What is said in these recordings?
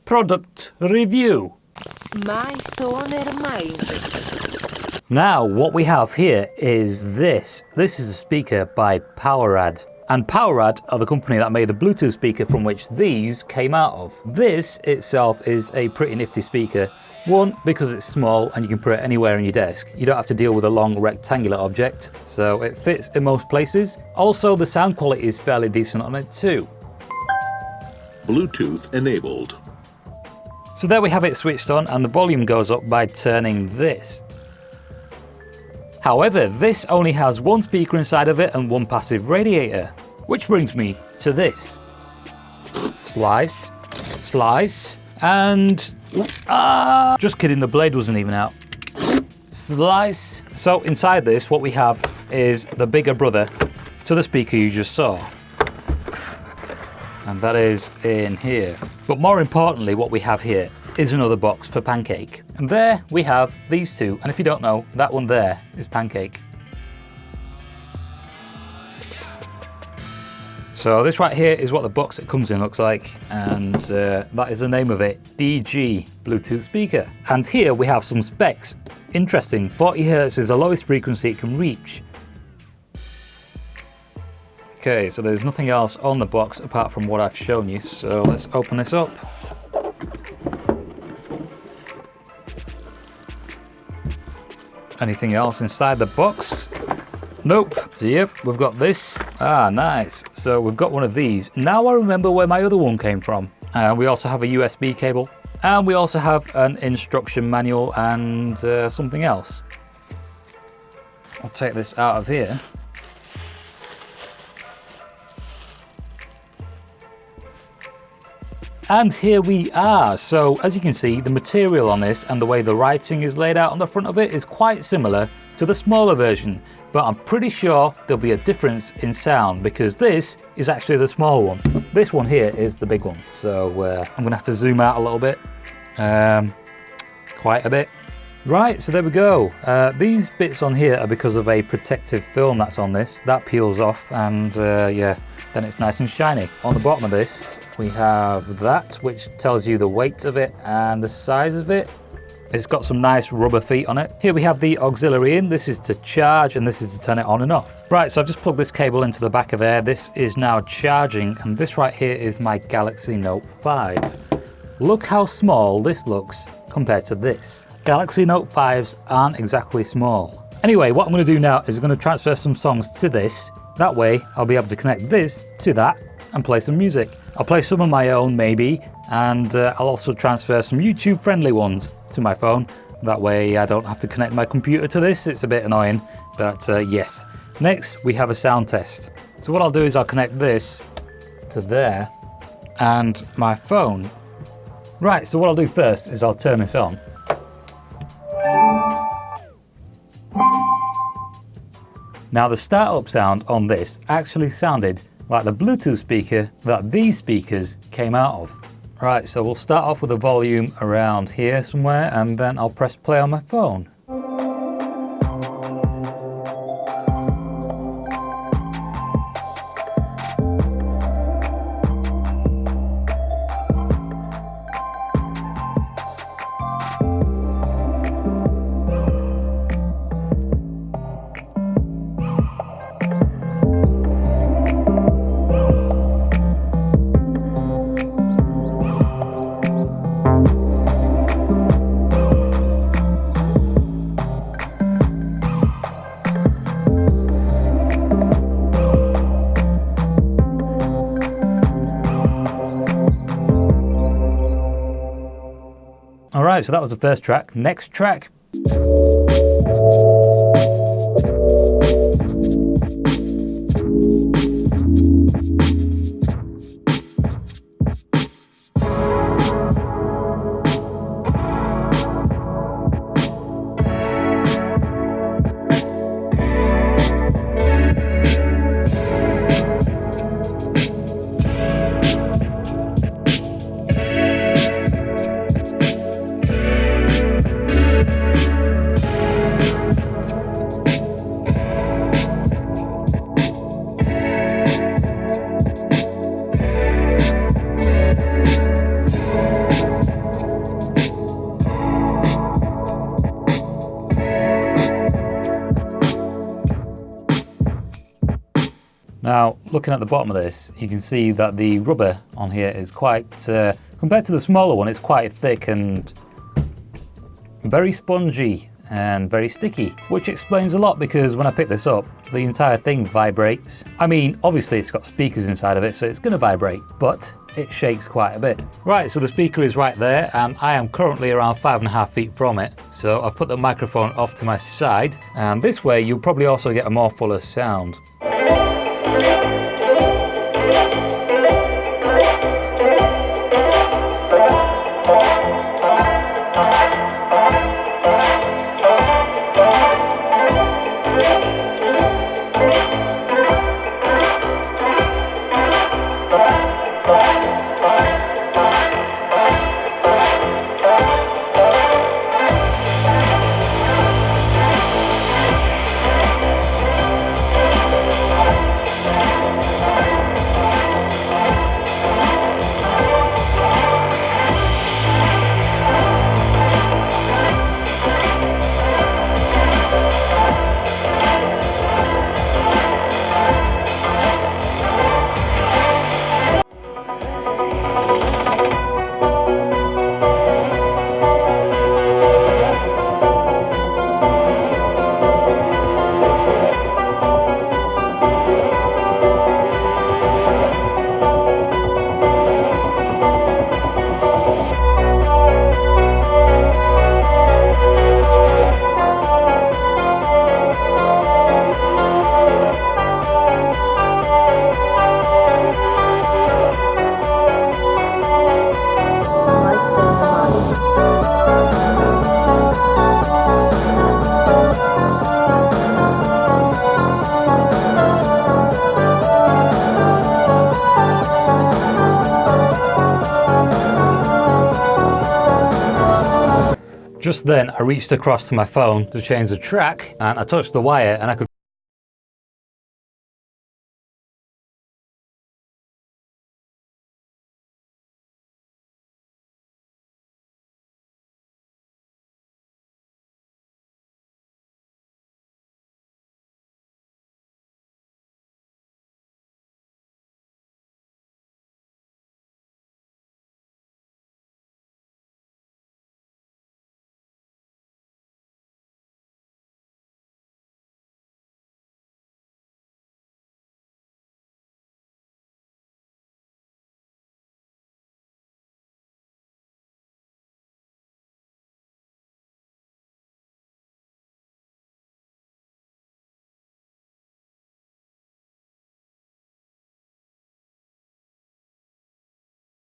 Product review. My stoner mind. Now what we have here is this. This is a speaker by Poweradd. And Poweradd are the company that made the Bluetooth speaker from which these came out of. This itself is a pretty nifty speaker. One, because it's small and you can put it anywhere on your desk. You don't have to deal with a long rectangular object, so it fits in most places. Also, the sound quality is fairly decent on it too. Bluetooth enabled. So there we have it switched on, and the volume goes up by turning this. However, this only has one speaker inside of it and one passive radiator. Which brings me to this. Slice, slice, and... just kidding, the blade wasn't even out. Slice. So inside this, what we have is the bigger brother to the speaker you just saw. And that is in here. But more importantly, what we have here is another box for Pancake. And there we have these two. And if you don't know, that one there is Pancake. So this right here is what the box it comes in looks like, and that is the name of it, Dee-G Bluetooth speaker. And here we have some specs. Interesting, 40 Hz is the lowest frequency it can reach. Okay, so there's nothing else on the box apart from what I've shown you, so let's open this up. Anything else inside the box? Nope. Yep, we've got this. Ah, nice. So we've got one of these. Now I remember where my other one came from. We also have a USB cable. And we also have an instruction manual and something else. I'll take this out of here. And here we are. So as you can see, the material on this and the way the writing is laid out on the front of it is quite similar to the smaller version, but I'm pretty sure there'll be a difference in sound because this is actually the small one. This one here is the big one. So I'm gonna have to zoom out a little bit, quite a bit. Right, so there we go. These bits on here are because of a protective film that's on this. That peels off and yeah, then it's nice and shiny. On the bottom of this, we have that, which tells you the weight of it and the size of it. It's got some nice rubber feet on it. Here we have the auxiliary in. This is to charge and this is to turn it on and off. Right, so I've just plugged this cable into the back of there. This is now charging, and this right here is my Galaxy Note 5. Look how small this looks compared to this. Galaxy Note 5s aren't exactly small. Anyway, what I'm going to do now is I'm going to transfer some songs to this. That way I'll be able to connect this to that and play some music. I'll play some of my own maybe, and I'll also transfer some YouTube friendly ones to my phone. That way I don't have to connect my computer to this. It's a bit annoying, but yes. Next we have a sound test. So what I'll do is I'll connect this to there and my phone. Right, so what I'll do first is I'll turn this on. Now the startup sound on this actually sounded like the Bluetooth speaker that these speakers came out of. Right, so we'll start off with the volume around here somewhere, and then I'll press play on my phone. Alright, so that was the first track. Next track. looking at the bottom of this, you can see that the rubber on here is quite, compared to the smaller one, it's quite thick and very spongy and very sticky, which explains a lot because when I pick this up, the entire thing vibrates. I mean, obviously it's got speakers inside of it, so it's going to vibrate, but it shakes quite a bit. Right, so the speaker is right there, and I am currently around 5.5 feet from it. So I've put the microphone off to my side, and this way you'll probably also get a more fuller sound. Just then, I reached across to my phone to change the track, and I touched the wire, and I could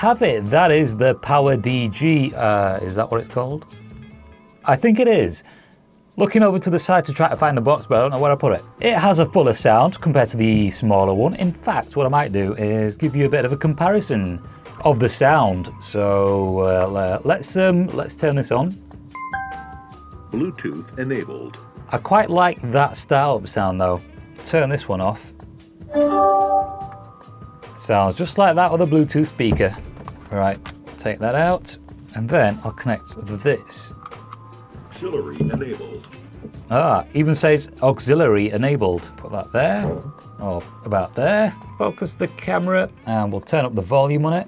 have it. That is the Poweradd Dee-G, is that what it's called? I think it is. Looking over to the side to try to find the box, but I don't know where I put it. It has a fuller sound compared to the smaller one. In fact, what I might do is give you a bit of a comparison of the sound. So let's turn this on. Bluetooth enabled. I quite like that style sound though. Turn this one off. Sounds just like that with a Bluetooth speaker. Right, take that out, and then I'll connect this. Auxiliary enabled. Even says auxiliary enabled. Put that there, or about there. Focus the camera, and we'll turn up the volume on it.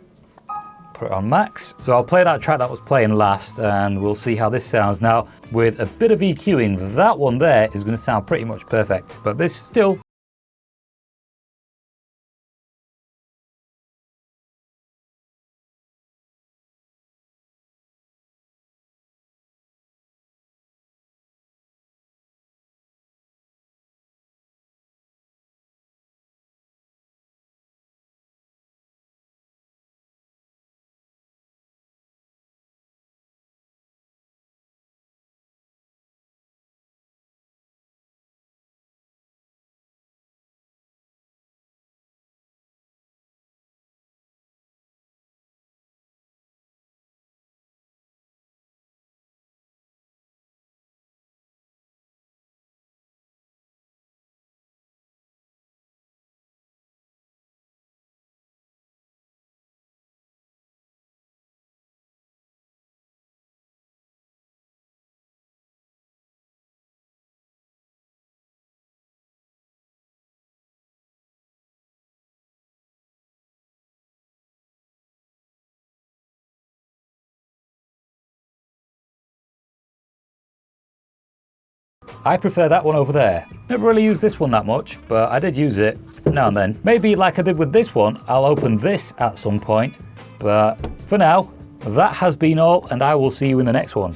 Put it on max. So I'll play that track that was playing last, and we'll see how this sounds. Now, with a bit of EQing, that one there is going to sound pretty much perfect, but this still I prefer that one over there. Never really used this one that much, but I did use it now and then. Maybe like I did with this one, I'll open this at some point. But for now, that has been all, and I will see you in the next one.